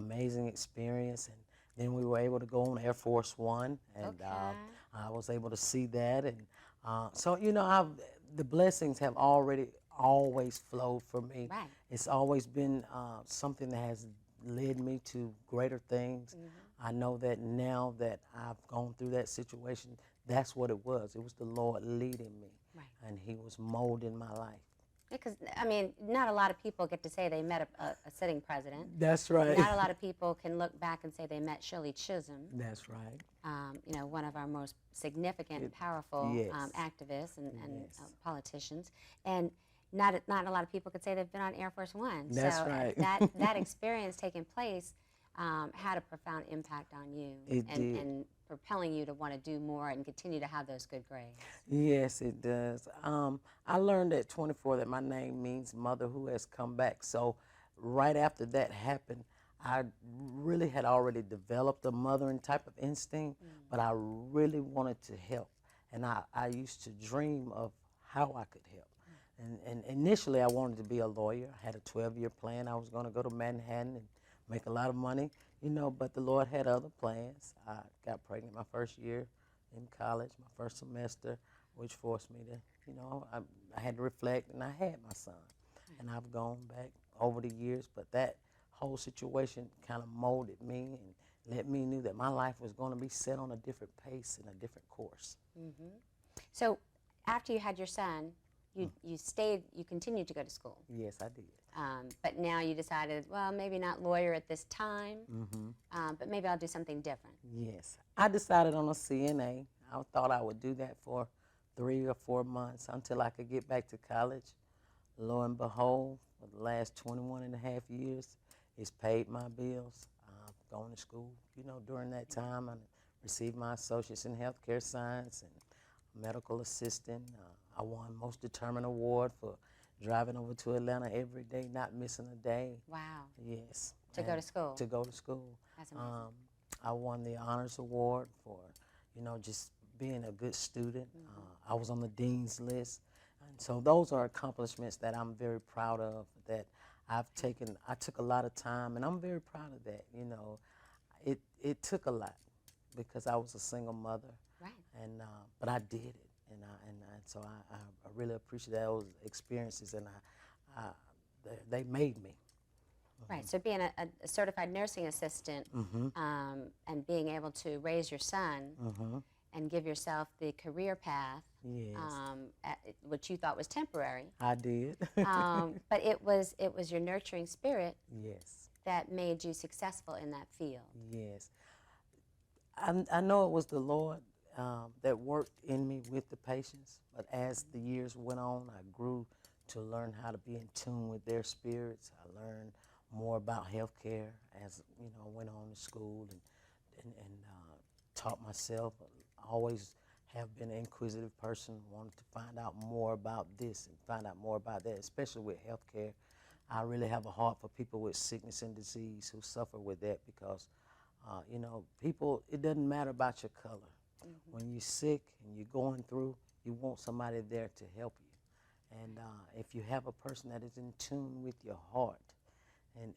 amazing experience. And then we were able to go on Air Force One, and Okay. I was able to see that. And so, you know, the blessings have already always flowed for me. Right. It's always been something that has led me to greater things. I know that now that I've gone through that situation, that's what it was. It was the Lord leading me, Right. and He was molding my life. Because, I mean, not a lot of people get to say they met a sitting president. That's right. Not a lot of people can look back and say they met Shirley Chisholm. That's right. You know, one of our most significant and powerful Yes. activists and Yes. politicians. And not a lot of people could say they've been on Air Force One. That's so right. that experience taking place had a profound impact on you. It did. And propelling you to want to do more and continue to have those good grades. Yes, it does. I learned at 24 that my name means mother who has come back. So right after that happened, I really had already developed a mothering type of instinct, but I really wanted to help. And I used to dream of how I could help. And initially I wanted to be a lawyer. I had a 12-year plan. I was going to go to Manhattan and make a lot of money, you know, but the Lord had other plans. I got pregnant my first year in college, my first semester, which forced me to, you know, I had to reflect, and I had my son. And I've gone back over the years, but that whole situation kind of molded me and let me knew that my life was going to be set on a different pace and a different course. So after you had your son, you continued to go to school. Yes, I did. But now you decided, well, maybe not lawyer at this time, but maybe I'll do something different. Yes. I decided on a CNA. I thought I would do that for 3 or 4 months until I could get back to college. Lo and behold, for the last 21 and a half years, it's paid my bills. Going to school, you know, during that time, I received my associates in healthcare science and medical assistant. I won Most Determined Award for driving over to Atlanta every day, not missing a day. Wow. Yes. To go to school. To go to school. That's amazing. I won the Honors Award for, you know, just being a good student. I was on the dean's list. And so those are accomplishments that I'm very proud of, that I took a lot of time, and I'm very proud of that, you know. It took a lot because I was a single mother. Right. And but I did it, and so I really appreciate those experiences, and they made me. Right. So being a certified nursing assistant and being able to raise your son and give yourself the career path, Yes. Which you thought was temporary. I did. But it was your nurturing spirit Yes. that made you successful in that field. Yes. I know it was the Lord that worked in me with the patients, but as the years went on, I grew to learn how to be in tune with their spirits. I learned more about healthcare as, you know, went on to school and taught myself. I always have been an inquisitive person, wanted to find out more about this and find out more about that, especially with healthcare. I really have a heart for people with sickness and disease who suffer with that because, you know, people, it doesn't matter about your color. When you're sick and you're going through, you want somebody there to help you. And if you have a person that is in tune with your heart, and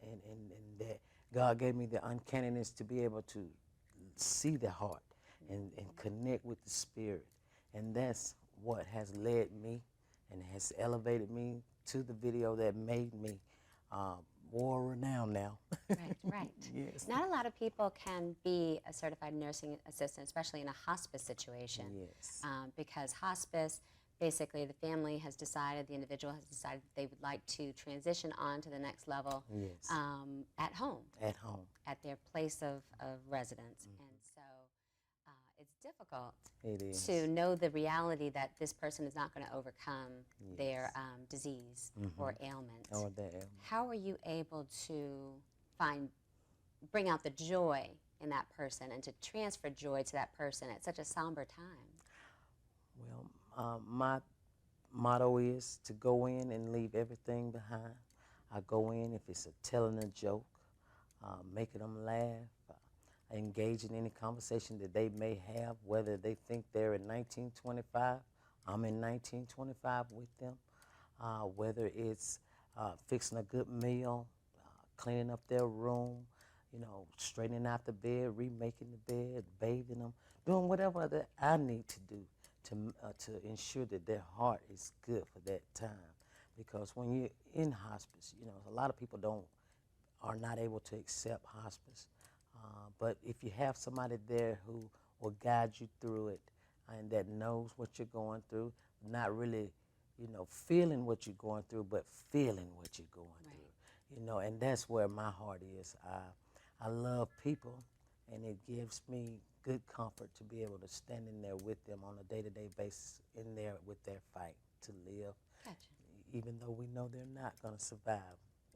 that God gave me the uncanniness to be able to see the heart and connect with the spirit. And that's what has led me and has elevated me to the video that made me world renowned now. Right. Yes. Not a lot of people can be a certified nursing assistant, especially in a hospice situation. Yes. Because hospice, basically the family has decided, the individual has decided that they would like to transition on to the next level Yes. at home. At home. At their place of residence. And so it's difficult It is. to know the reality that this person is not going to overcome their disease or ailment. Or that ailment. How are you able to bring out the joy in that person and to transfer joy to that person at such a somber time? Well, my motto is to go in and leave everything behind. I go in if it's telling a joke, making them laugh, engage in any conversation that they may have, whether they think they're in 1925, I'm in 1925 with them, whether it's fixing a good meal, cleaning up their room, straightening out the bed, remaking the bed, bathing them, doing whatever that I need to do to ensure that their heart is good for that time. Because when you're in hospice, a lot of people are not able to accept hospice. But if you have somebody there who will guide you through it and that knows what you're going through, not really, feeling what you're going through, but feeling what you're going through, and that's where my heart is. I love people, and it gives me good comfort to be able to stand in there with them on a day-to-day basis, in there with their fight to live. Gotcha. Even though we know they're not going to survive,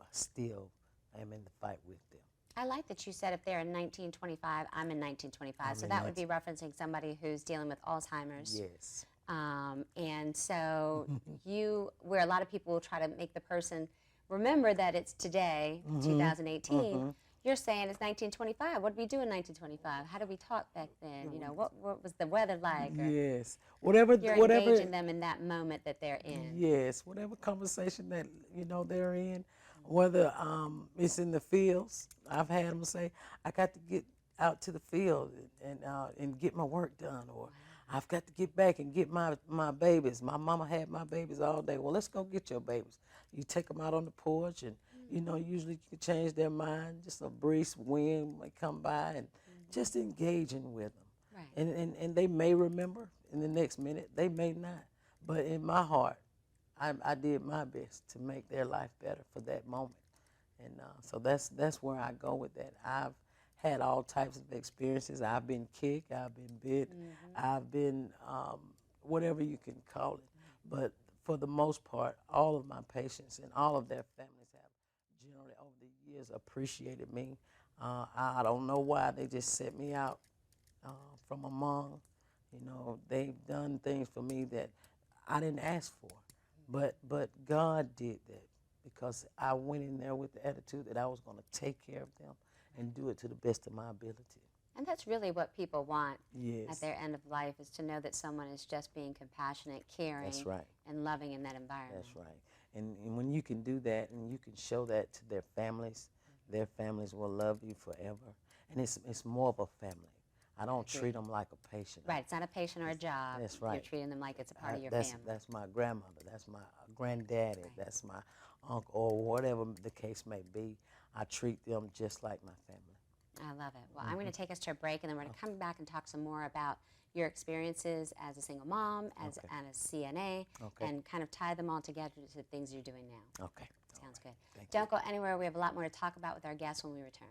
I still am in the fight with them. I like that you said if they're in 1925, I'm in 1925. So that would be referencing somebody who's dealing with Alzheimer's. Yes. And so where a lot of people will try to make the person remember that it's today, 2018, you're saying it's 1925. What did we do in 1925? How did we talk back then? What was the weather like? Or Yes. you're engaging them in that moment that they're in. Yes, whatever conversation that, they're in, whether it's in the fields. I've had them say, I got to get out to the field and get my work done, or I've got to get back and get my babies. My mama had my babies all day. Well, let's go get your babies. You take them out on the porch, and usually you can change their mind. Just a breeze, wind might come by, and just engaging with them. Right. And they may remember in the next minute, they may not. But in my heart, I did my best to make their life better for that moment. And so that's where I go with that. I've had all types of experiences. I've been kicked, I've been bit, I've been whatever you can call it. But for the most part, all of my patients and all of their families have generally over the years appreciated me. I don't know why, they just set me out from among. They've done things for me that I didn't ask for, but God did that because I went in there with the attitude that I was going to take care of them and do it to the best of my ability. And that's really what people want Yes. at their end of life, is to know that someone is just being compassionate, caring, That's right. and loving in that environment. That's right. And when you can do that and you can show that to their families will love you forever. And it's more of a family. I don't treat them like a patient. Right, it's not a patient or a job. That's right. You're treating them like it's a part of your that's, family. That's my grandmother, that's my granddaddy, that's my uncle, or whatever the case may be. I treat them just like my family. I love it. Well, I'm going to take us to a break, and then we're going to come back and talk some more about your experiences as a single mom, and a CNA, and kind of tie them all together to the things you're doing now. Okay. Sounds good. Thank Don't go anywhere. We have a lot more to talk about with our guests when we return.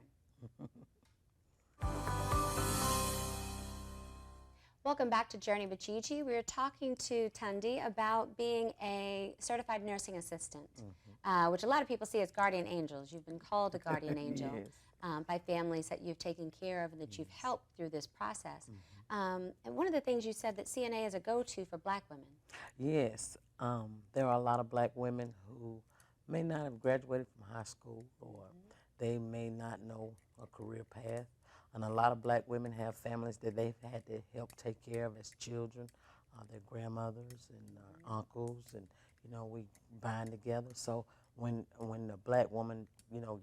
Welcome back to Journey with Gigi. We're talking to TunDe about being a certified nursing assistant, which a lot of people see as guardian angels. You've been called a guardian angel by families that you've taken care of and that you've helped through this process. And one of the things you said that CNA is a go-to for black women. Yes. There are a lot of black women who may not have graduated from high school, or they may not know a career path. And a lot of black women have families that they've had to help take care of as children, their grandmothers and uncles, and we bind together. So when the black woman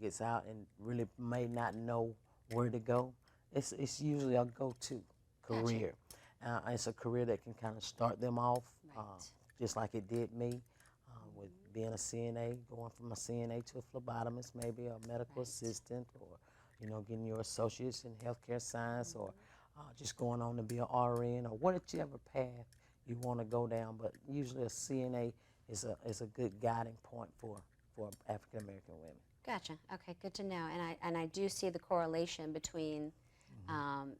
gets out and really may not know where to go, it's usually a go-to career. It's a career that can kind of start them off, just like it did me with being a CNA, going from a CNA to a phlebotomist, maybe a medical assistant, or getting your associates in healthcare science, or just going on to be an RN, or whichever path you want to go down. But usually a CNA is a good guiding point for African American women. Gotcha. Okay, good to know. And I do see the correlation between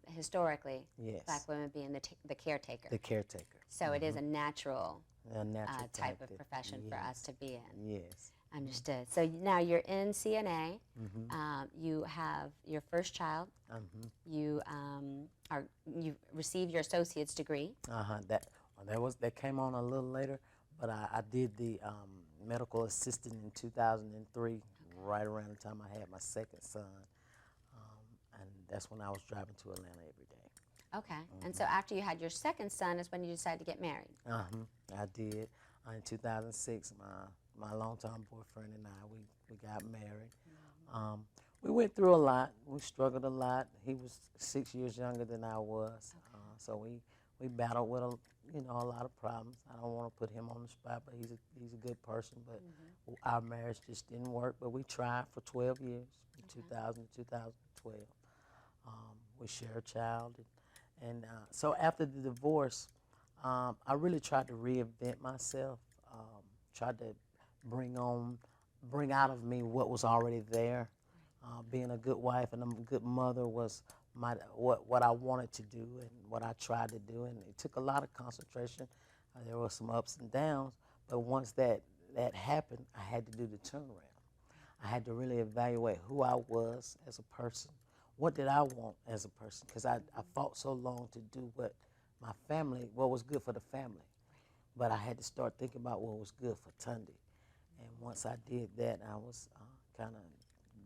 historically black women being the caretaker. The caretaker. So it is a natural type of practice. profession for us to be in. Yes. Understood. So now you're in CNA. You have your first child. You you received your associate's degree. That came on a little later, but I did the medical assistant in 2003, right around the time I had my second son, and that's when I was driving to Atlanta every day. Okay. And so after you had your second son is when you decided to get married. I did. In 2006, my longtime boyfriend and I, we got married. We went through a lot. We struggled a lot. He was 6 years younger than I was, so we battled with a lot of problems. I don't want to put him on the spot, but he's a good person. But our marriage just didn't work. But we tried for 12 years, from 2000 to 2012. We share a child, and so after the divorce, I really tried to reinvent myself. Tried to bring out of me what was already there. Being a good wife and a good mother was what I wanted to do and what I tried to do, and it took a lot of concentration. There were some ups and downs, but once that happened, I had to do the turnaround. I had to really evaluate who I was as a person. What did I want as a person? Because I fought so long to do what was good for the family. But I had to start thinking about what was good for TunDe. And once I did that, I was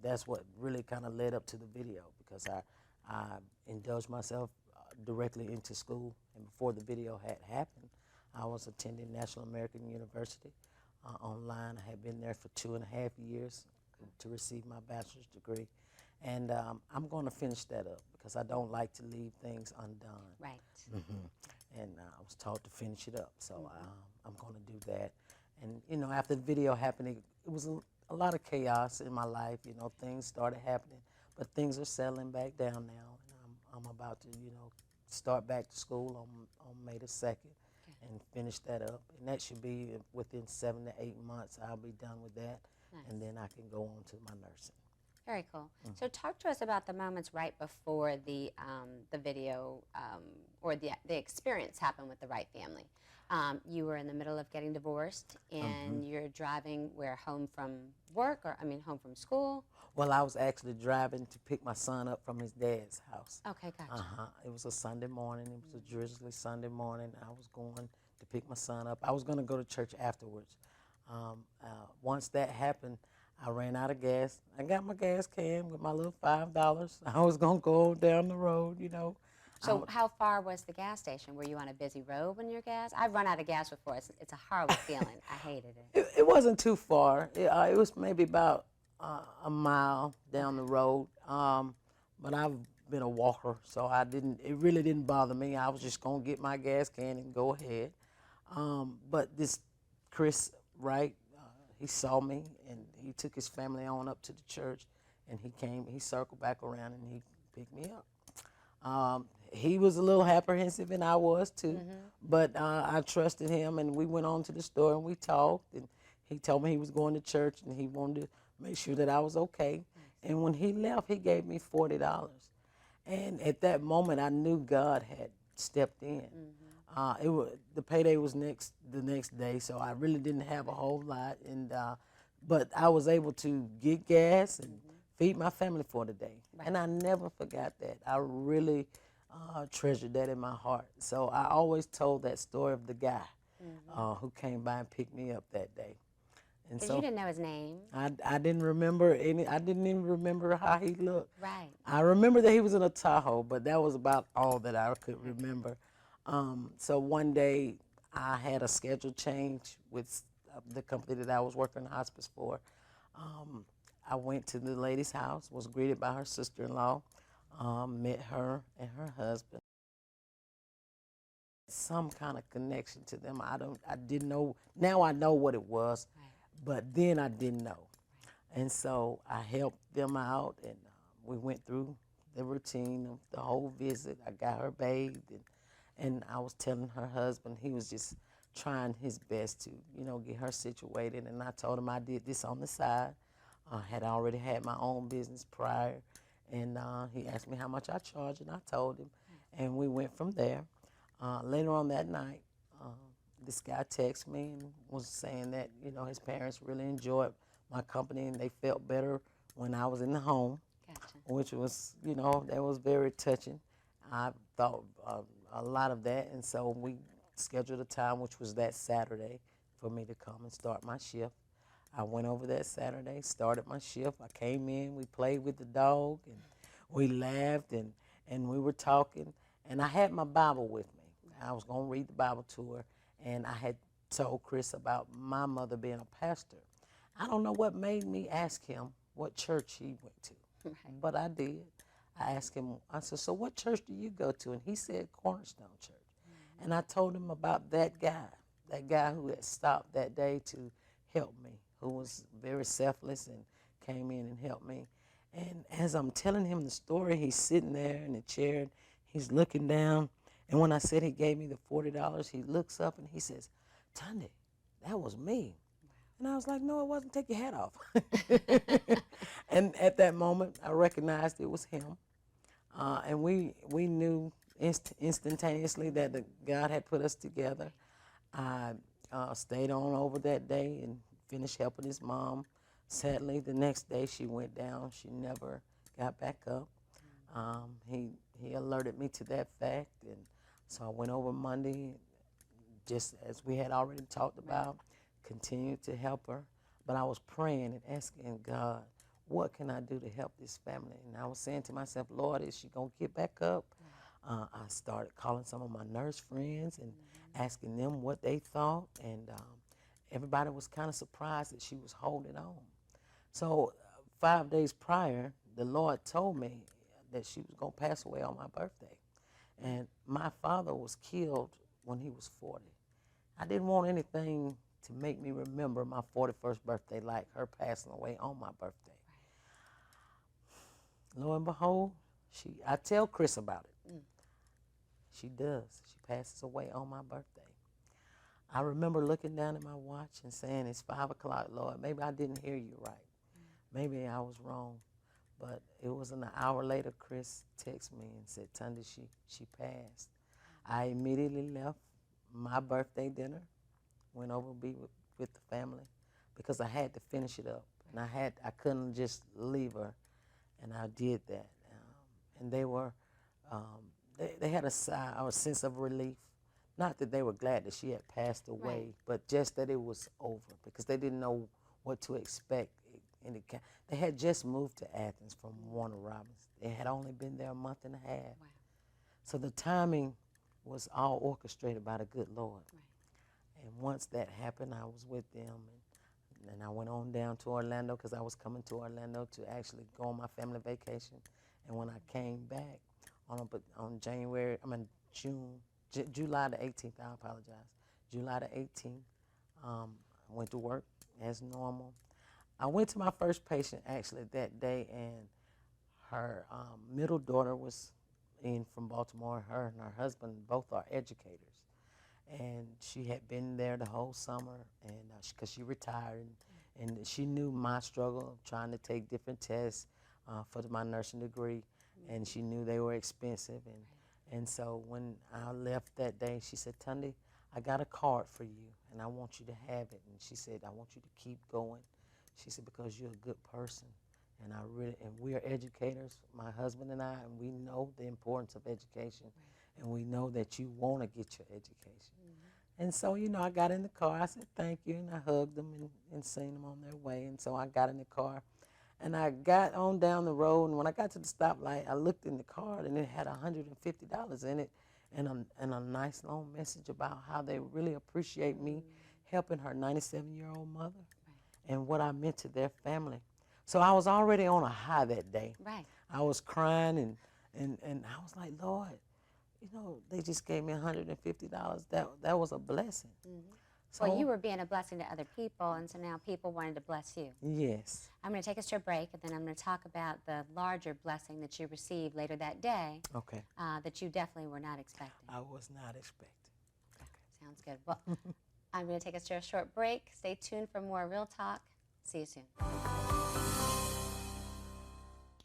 that's what really kind of led up to the video, because I indulged myself directly into school. And before the video had happened, I was attending National American University online. I had been there for 2.5 years to receive my bachelor's degree. And I'm going to finish that up because I don't like to leave things undone. Right. And I was taught to finish it up, so I'm going to do that. And after the video happened, it was a lot of chaos in my life. Things started happening, but things are settling back down now, and I'm about to start back to school on May the 2nd. And finish that up, and that should be within 7 to 8 months. I'll be done with that, and then I can go on to my nursing. Very cool. So talk to us about the moments right before the video or the experience happened with the Wright family. You were in the middle of getting divorced, and you're driving home from work, or home from school? Well, I was actually driving to pick my son up from his dad's house. Okay, gotcha. It was a Sunday morning. It was a drizzly Sunday morning. I was going to pick my son up. I was going to go to church afterwards. Once that happened, I ran out of gas. I got my gas can with my little $5. I was going to go down the road, So how far was the gas station? Were you on a busy road when you're gas? I've run out of gas before. It's a horrible feeling. I hated it. It wasn't too far. It was maybe about a mile down the road. But I've been a walker, so it really didn't bother me. I was just going to get my gas can and go ahead. But this Chris Wright, he saw me, and he took his family on up to the church, and he circled back around, and he picked me up. He was a little apprehensive, and I was too, but I trusted him, and we went on to the store, and we talked, and he told me he was going to church, and he wanted to make sure that I was okay. And when he left, he gave me $40. And at that moment, I knew God had stepped in. The payday was the next day, so I really didn't have a whole lot. But I was able to get gas and feed my family for the day. Right. And I never forgot that. I really treasured that in my heart. So I always told that story of the guy who came by and picked me up that day. Because you didn't know his name. I didn't remember I didn't even remember how he looked. Right. I remember that he was in a Tahoe, but that was about all that I could remember. So one day I had a schedule change with the company that I was working in hospice for. I went to the lady's house, was greeted by her sister-in-law, met her and her husband. Some kind of connection to them. I didn't know. Now I know what it was. Right. But then I didn't know. And so I helped them out, and we went through the routine of the whole visit. I got her bathed, and I was telling her husband, he was just trying his best to, get her situated. And I told him I did this on the side. I had already had my own business prior. And he asked me how much I charged, and I told him. And we went from there. Later on that night, this guy texted me and was saying that, his parents really enjoyed my company and they felt better when I was in the home, which was, that was very touching. I thought a lot of that, and so we scheduled a time, which was that Saturday, for me to come and start my shift. I went over that Saturday, started my shift. I came in, we played with the dog, and we laughed, and we were talking, and I had my Bible with me. I was going to read the Bible to her. And I had told Chris about my mother being a pastor. I don't know what made me ask him what church he went to. Right. but I did. I asked him, I said, so what church do you go to? And he said, Cornerstone Church. And I told him about that guy who had stopped that day to help me, who was very selfless and came in and helped me. And as I'm telling him the story, he's sitting there in the chair, and he's looking down. And when I said he gave me the $40, he looks up and he says, TunDe, that was me. And I was like, no, it wasn't. Take your hat off. And at that moment, I recognized it was him. And we knew instantaneously that God had put us together. I stayed on over that day and finished helping his mom. Sadly, the next day she went down. She never got back up. He alerted me to that fact, and so I went over Monday, just as we had already talked about, continued to help her. But I was praying and asking God, what can I do to help this family? And I was saying to myself, Lord, is she going to get back up? I started calling some of my nurse friends and asking them what they thought. And everybody was kind of surprised that she was holding on. So 5 days prior, the Lord told me that she was going to pass away on my birthday. And my father was killed when he was 40. I didn't want anything to make me remember my 41st birthday like her passing away on my birthday. Lo and behold, I tell Chris about it. She does. She passes away on my birthday. I remember looking down at my watch and saying, it's 5 o'clock, Lord. Maybe I didn't hear you right. Maybe I was wrong. But it was an hour later, Chris texted me and said, TunDe, she passed. I immediately left my birthday dinner, went over to be with the family because I had to finish it up. And I couldn't just leave her, and I did that. And they were, they had a sigh or a sense of relief. Not that they were glad that she had passed away, but just that it was over because they didn't know what to expect. They had just moved to Athens from Warner Robins. They had only been there a month and a half. Wow. So the timing was all orchestrated by the good Lord. Right. And once that happened, I was with them. And then I went on down to Orlando because I was coming to Orlando to actually go on my family vacation. And when I came back on July the 18th, I apologize. July the 18th, I went to work as normal. I went to my first patient actually that day, and her middle daughter was in from Baltimore. Her and her husband both are educators. And she had been there the whole summer, and because she retired, and she knew my struggle of trying to take different tests for my nursing degree, and she knew they were expensive. And so when I left that day, she said, TunDe, I got a card for you, and I want you to have it. And she said, I want you to keep going. She said, because you're a good person. And we are educators, my husband and I, and we know the importance of education. And we know that you want to get your education. And so, I got in the car. I said, thank you, and I hugged them and seen them on their way. And so I got in the car, and I got on down the road, and when I got to the stoplight, I looked in the card, and it had $150 in it and a nice long message about how they really appreciate me helping her 97-year-old mother and what I meant to their family. So I was already on a high that day. Right. I was crying, and I was like, Lord, they just gave me $150. That was a blessing. So, Well, you were being a blessing to other people, and so now people wanted to bless you. Yes. I'm going to take us to a break, and then I'm going to talk about the larger blessing that you received later that day. Okay. That you definitely were not expecting. I was not expecting. Okay. Sounds good. Well, I'm going to take us to a short break. Stay tuned for more Real Talk. See you soon.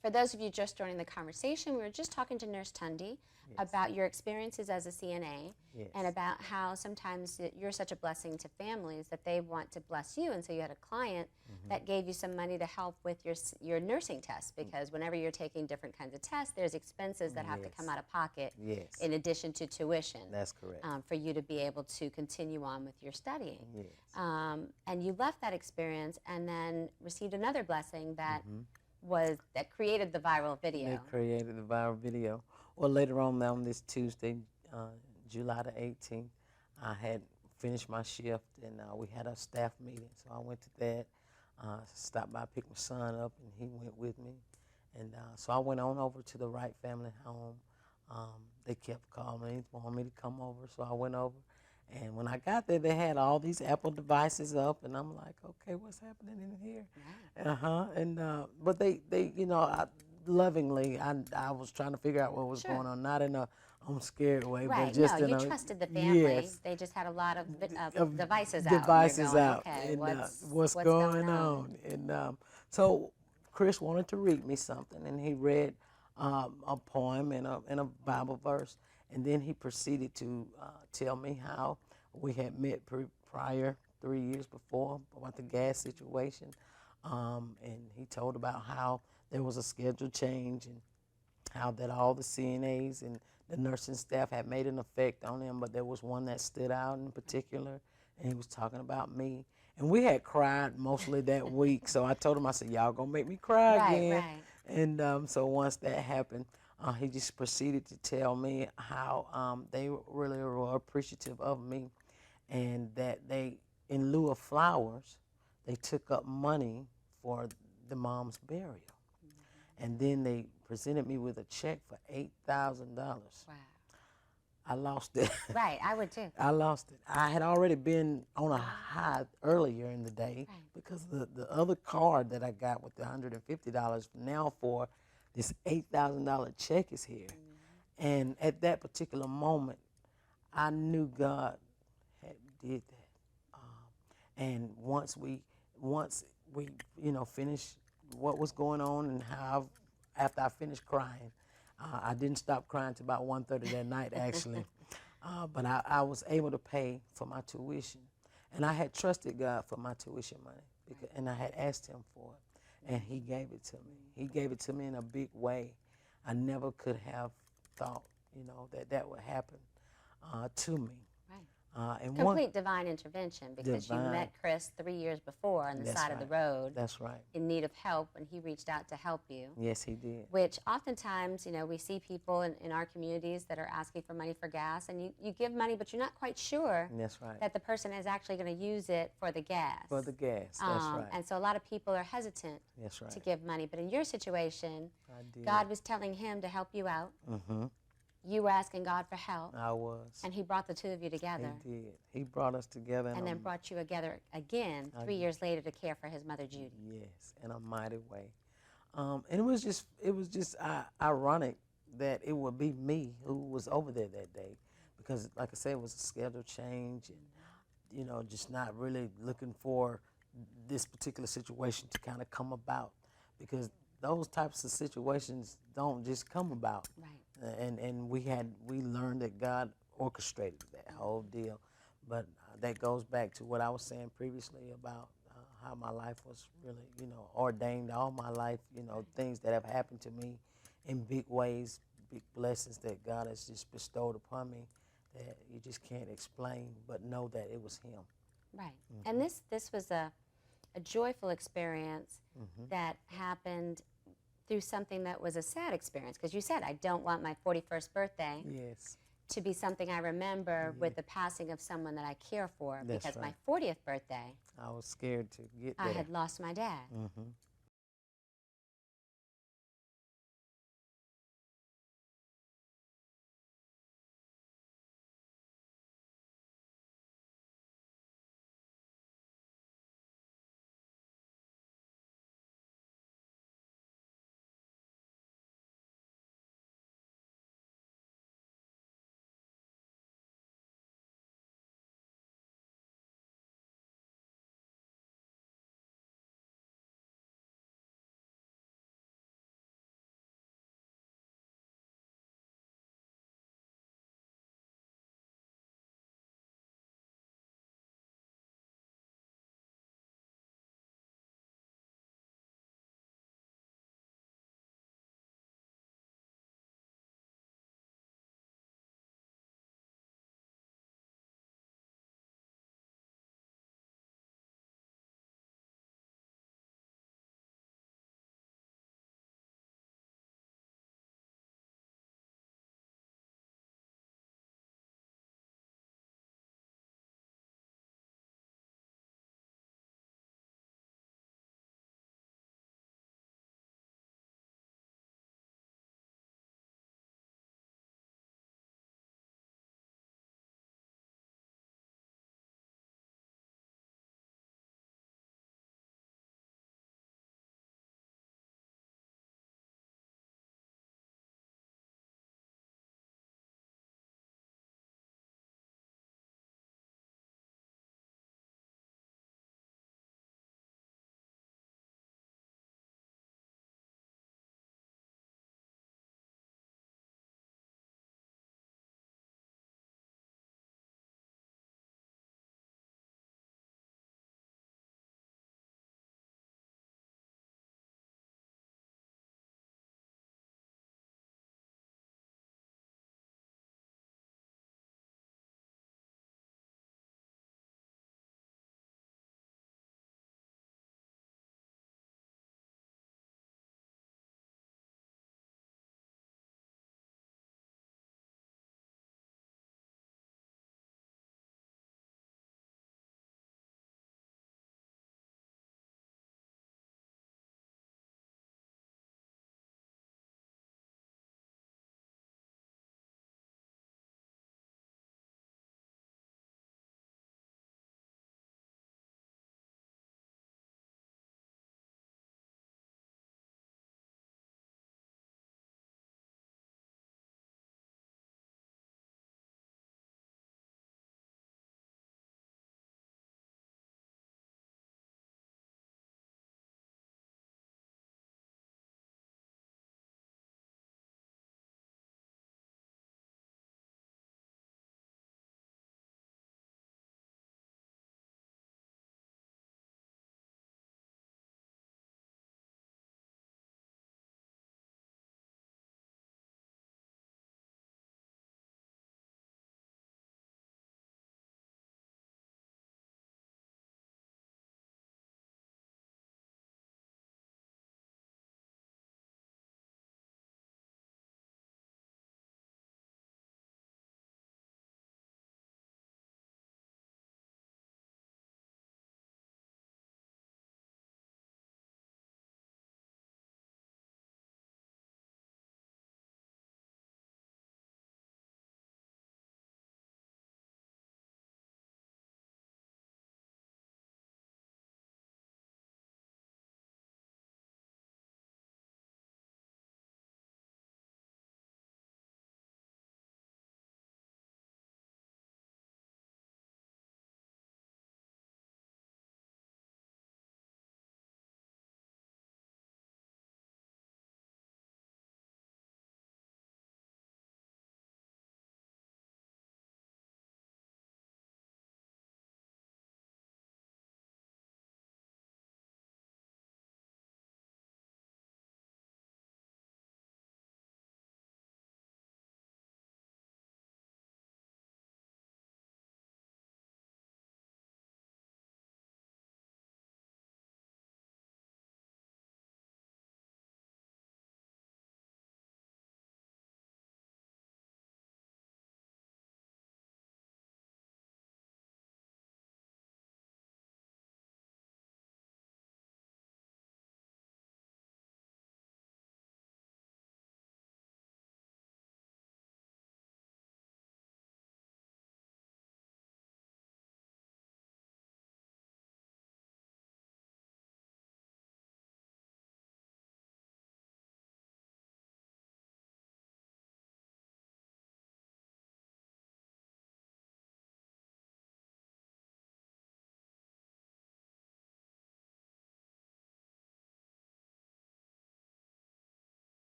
For those of you just joining the conversation, we were just talking to Nurse TunDe about your experiences as a CNA and about how sometimes you're such a blessing to families that they want to bless you. And so you had a client that gave you some money to help with your nursing tests, because whenever you're taking different kinds of tests, there's expenses that have to come out of pocket in addition to tuition. That's correct. For you to be able to continue on with your studying. Yes. And you left that experience and then received another blessing that that created the viral video. They created the viral video. Well, later on this Tuesday, July the 18th, I had finished my shift, and we had a staff meeting. So I went to that, stopped by, picked my son up, and he went with me. And so I went on over to the Wright family home. They kept calling me, wanting me to come over, so I went over. And when I got there, they had all these Apple devices up, and I'm like, okay, what's happening in here? And but they, lovingly, I was trying to figure out what was going on, not in a I'm scared way, but Right. just No, in you a trusted the family. yes, They just had a lot of of devices out. And you're devices going, out, okay, and what's what's going going on? on? And so Chris wanted to read me something, and he read a poem and a Bible verse, and then he proceeded to tell me how we had met prior 3 years before about the gas situation, and he told about how there was a schedule change and how that all the CNAs and the nursing staff had made an effect on him, but there was one that stood out in particular, and he was talking about me. And we had cried mostly that week, so I told him, I said, y'all gonna make me cry Right, again. right. And so once that happened, he just proceeded to tell me how they really were appreciative of me, and that they, in lieu of flowers, they took up money for the mom's burial. And then they presented me with a check for $8,000. Wow. I lost it. Right, I would too. I lost it. I had already been on a high earlier in the day Right. because the other card that I got with the $150 now for this $8,000 check is here. And at that particular moment, I knew God had did that. And once we finished what was going on and how after I finished crying, I didn't stop crying till about 1:30 that night actually. But I was able to pay for my tuition, and I had trusted God for my tuition money, and I had asked Him for it, and He gave it to me. He gave it to me in a big way. I never could have thought, that would happen to me. Right. And Complete divine intervention, because you Divine. met Chris 3 years before on the That's side of the right. road That's right. in need of help, and he reached out to help you. Yes, He did. Which oftentimes, we see people in our communities that are asking for money for gas, and you give money, but you're not quite sure That's right. that the person is actually going to use it for the gas. For the gas. That's right. And so a lot of people are hesitant That's right. to give money. But in your situation, I did. God was telling him to help you out. Mm-hmm. You were asking God for help. I was. And He brought the two of you together. He did. He brought us together. And then brought you together again 3 years later to care for his mother, Judy. Yes, in a mighty way. And it was just ironic that it would be me who was over there that day, because like I said, it was a schedule change, and just not really looking for this particular situation to kind of come about, because those types of situations don't just come about. Right. And we learned that God orchestrated that whole deal, but that goes back to what I was saying previously about how my life was really, ordained all my life, things that have happened to me in big ways, big blessings that God has just bestowed upon me that you just can't explain, but know that it was Him. Right. And this was a joyful experience that happened through something that was a sad experience, because you said, I don't want my 41st birthday Yes. to be something I remember with the passing of someone that I care for. That's because right. my 40th birthday, I was scared to get there. I had lost my dad.